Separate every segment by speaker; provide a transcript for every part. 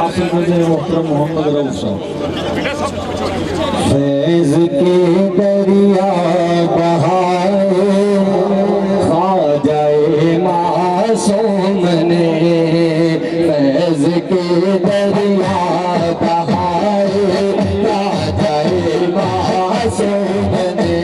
Speaker 1: हासिल करते हैं मोहतरम मोहम्मद रऊफ साहब।
Speaker 2: फैज़ के दरिया बहाए ख्वाजाए मासूम ने, फैज़ के दरिया बहाए ख्वाजाए मासूम ने,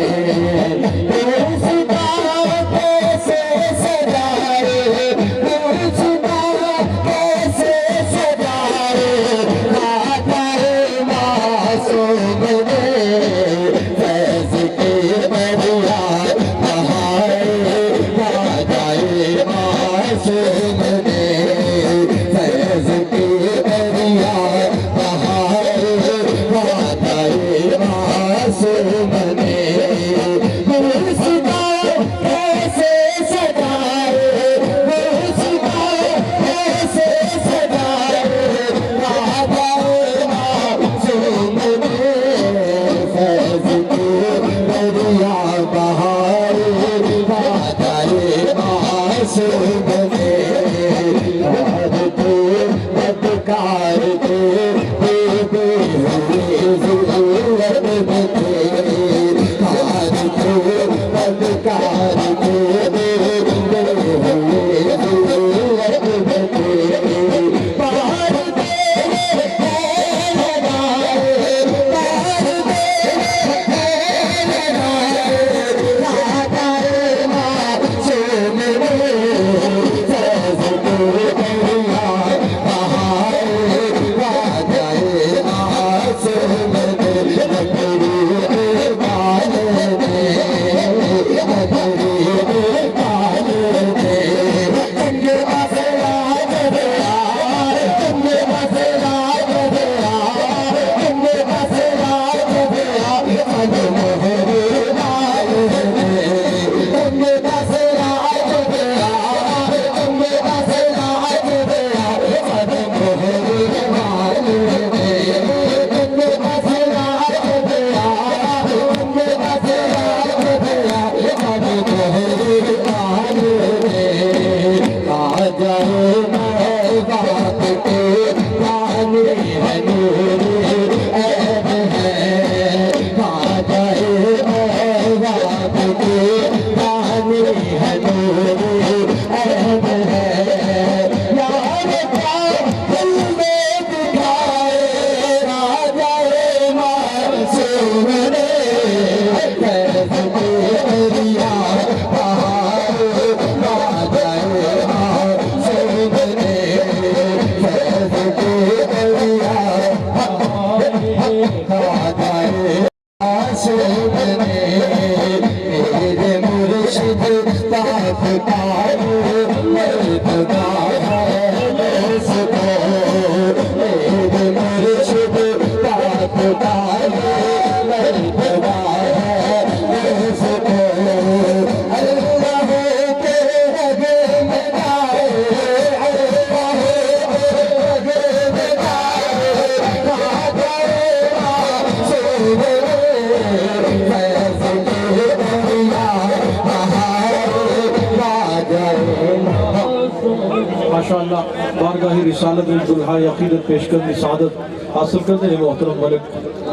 Speaker 1: माशाअल्लाह बारगाही रिसालत दुल्हा अकीदत पेश करने सादत हासिल करते हैं मोहतरम मलिक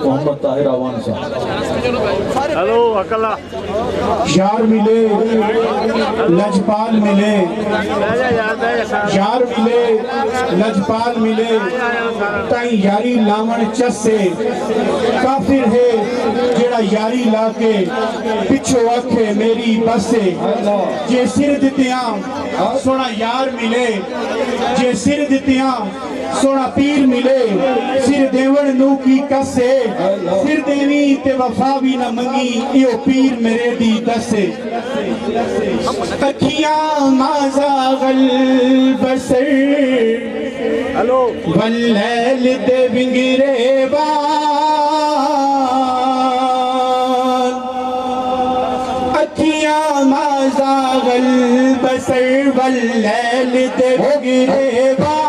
Speaker 1: मोहम्मद ताहिर आवान साहब।
Speaker 3: हेलो अकला
Speaker 4: यार मिले लजपाल मिले, यार मिले लजपाल मिले, ताई यारी लावण चसे काफिर है जेड़ा यारी लाके पिछो आखे मेरी बसे, जे सिर दित्तियां सोना यार मिले, जे सिर दित्तियां सोना पीर मिले, सिर देवण नू की कसे, सिर देवी ते वफा भी न मंगी इहो पीर मेरे दी दसे, अखियां माज़ागल बसर
Speaker 3: हेलो
Speaker 4: वल्लैल दे विंगरे बान, अखियां माज़ागल बसर वल्लैल दे विंगरे बान,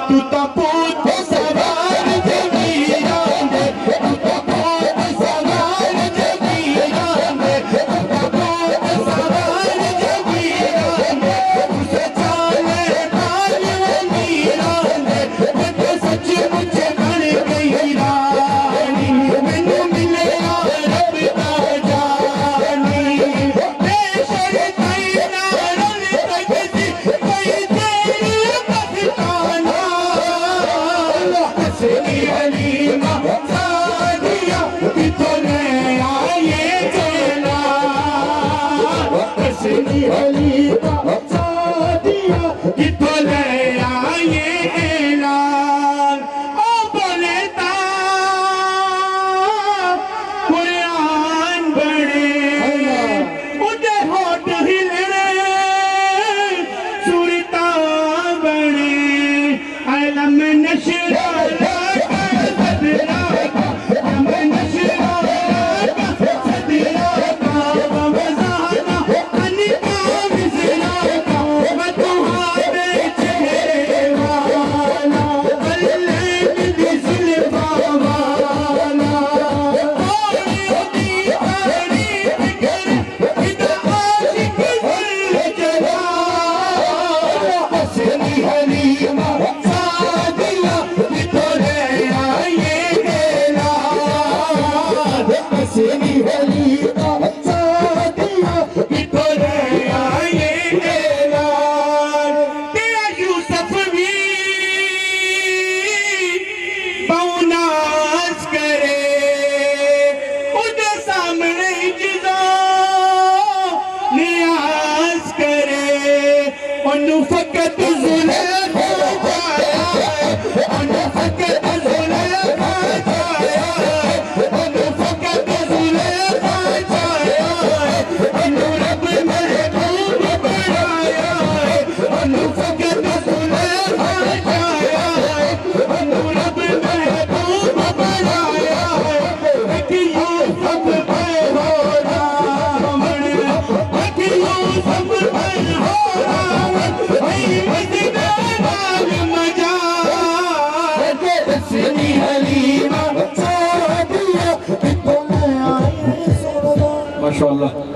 Speaker 4: तू तो पूत सवार जमीरा दे तू तो पूत सवार जमीरा दे तू तो पूत सवार जमीरा दे उसे चाले पाल मीरा दे मैं सच मुझ बन गई रानी मैनू मिले रब दा जानी बेशर ताई ना रल सकती कोई तेरी बख्ताना हसनी हलीमा सादिया किथों ले आए चला हसनी हलीमा सादिया किथों ले आए ऐलान ओ बोले ता कुरान बड़े उदे होठ हिलने सुरता बड़े अलम नशरा फकत ज़ुलेखा जाया फकत ज़ुलेखा जाया फकत ज़ुलेखा जाया रब महबूब बनाया फकत ज़ुलेखा जाया रब महबूब बनाया क्यों सब पे हो रावण क्यों सब पे हो रावण
Speaker 1: माशाअल्लाह